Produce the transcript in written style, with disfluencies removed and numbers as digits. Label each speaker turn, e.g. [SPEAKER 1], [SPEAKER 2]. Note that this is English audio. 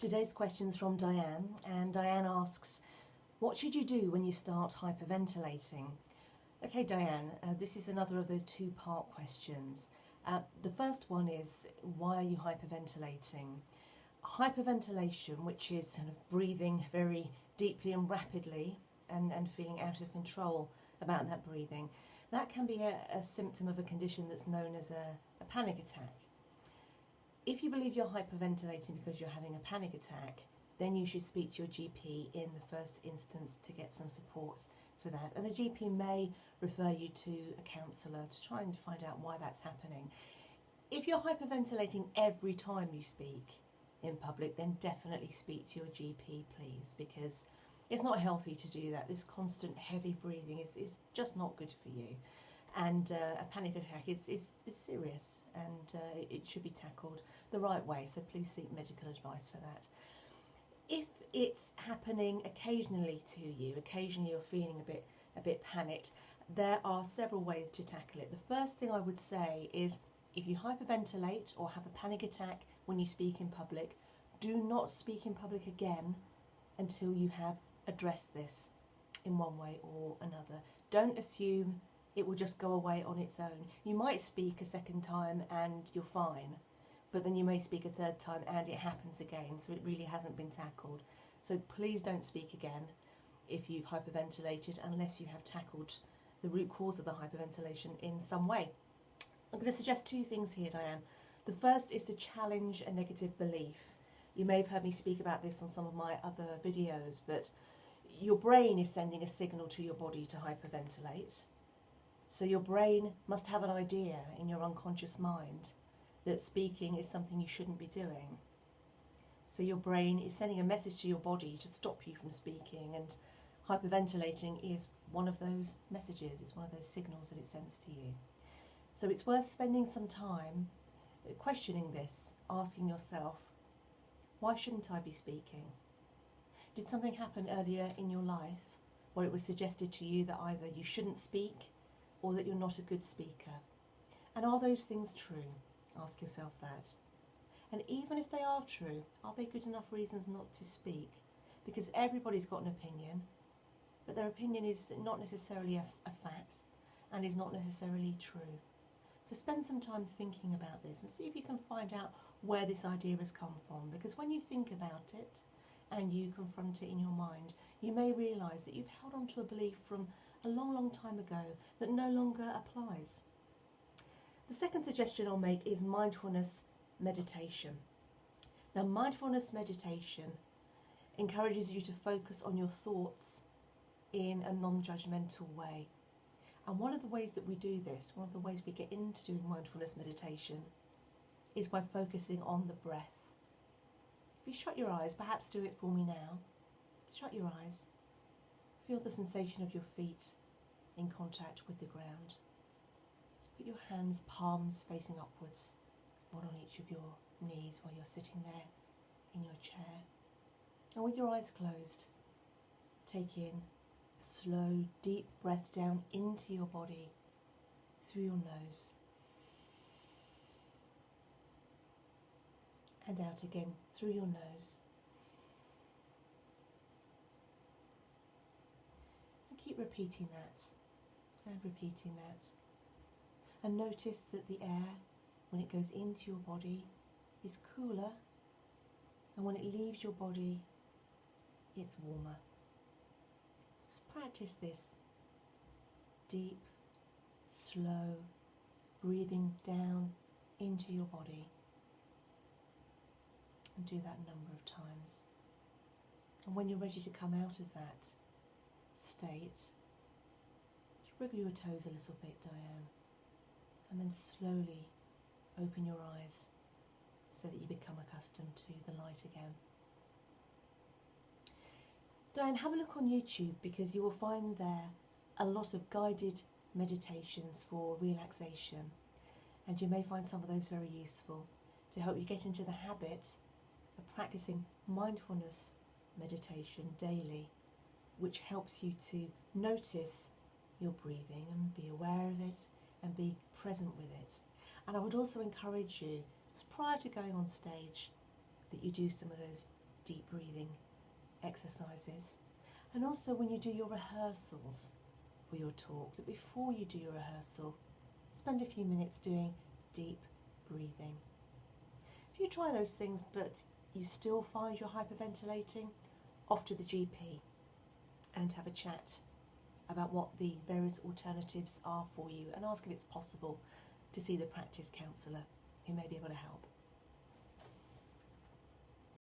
[SPEAKER 1] Today's question is from Diane, and Diane asks, what should you do when you start hyperventilating? Okay, Diane, this is another of those two-part questions. The first one is, why are you hyperventilating? Hyperventilation, which is kind of breathing very deeply and rapidly and feeling out of control about that breathing, that can be a symptom of a condition that's known as a panic attack. If you believe you're hyperventilating because you're having a panic attack, then you should speak to your GP in the first instance to get some support for that. And the GP may refer you to a counsellor to try and find out why that's happening. If you're hyperventilating every time you speak in public, then definitely speak to your GP, please, because it's not healthy to do that. This constant heavy breathing is just not good for you. And a panic attack is serious, and it should be tackled the right way, so please seek medical advice for that. If it's happening occasionally to you, occasionally you're feeling a bit panicked, there are several ways to tackle it. The first thing I would say is, if you hyperventilate or have a panic attack when you speak in public, do not speak in public again until you have addressed this in one way or another. Don't assume it will just go away on its own. You might speak a second time and you're fine, but then you may speak a third time and it happens again, so it really hasn't been tackled. So please don't speak again if you've hyperventilated unless you have tackled the root cause of the hyperventilation in some way. I'm going to suggest two things here, Diane. The first is to challenge a negative belief. You may have heard me speak about this on some of my other videos, but your brain is sending a signal to your body to hyperventilate. So your brain must have an idea in your unconscious mind that speaking is something you shouldn't be doing. So your brain is sending a message to your body to stop you from speaking, and hyperventilating is one of those messages. It's one of those signals that it sends to you. So it's worth spending some time questioning this, asking yourself, why shouldn't I be speaking? Did something happen earlier in your life where it was suggested to you that either you shouldn't speak or that you're not a good speaker? And are those things true? Ask yourself that. And even if they are true, are they good enough reasons not to speak? Because everybody's got an opinion, but their opinion is not necessarily a fact and is not necessarily true. So spend some time thinking about this and see if you can find out where this idea has come from, because when you think about it and you confront it in your mind, you may realise that you've held on to a belief from a long time ago that no longer applies. The second suggestion I'll make is mindfulness meditation. Now, mindfulness meditation encourages you to focus on your thoughts in a non-judgmental way. And one of the ways that we do this, one of the ways we get into doing mindfulness meditation, is by focusing on the breath. If you shut your eyes, perhaps do it for me now. Shut your eyes. Feel the sensation of your feet in contact with the ground. Just put your hands, palms facing upwards, one on each of your knees while you're sitting there in your chair. And with your eyes closed, take in a slow, deep breath down into your body through your nose. And out again through your nose. And keep repeating that and repeating that. And notice that the air, when it goes into your body, is cooler, and when it leaves your body, it's warmer. Just practice this deep, slow breathing down into your body. And do that a number of times. And when you're ready to come out of that state, just wriggle your toes a little bit, Diane, and then slowly open your eyes so that you become accustomed to the light again. Diane, have a look on YouTube, because you will find there a lot of guided meditations for relaxation, and you may find some of those very useful to help you get into the habit of practicing mindfulness meditation daily, which helps you to notice your breathing and be aware of it and be present with it. And I would also encourage you, just prior to going on stage, that you do some of those deep breathing exercises. And also when you do your rehearsals for your talk, that before you do your rehearsal, spend a few minutes doing deep breathing. If you try those things but you still find you're hyperventilating, off to the GP and have a chat about what the various alternatives are for you, and ask if it's possible to see the practice counsellor who may be able to help.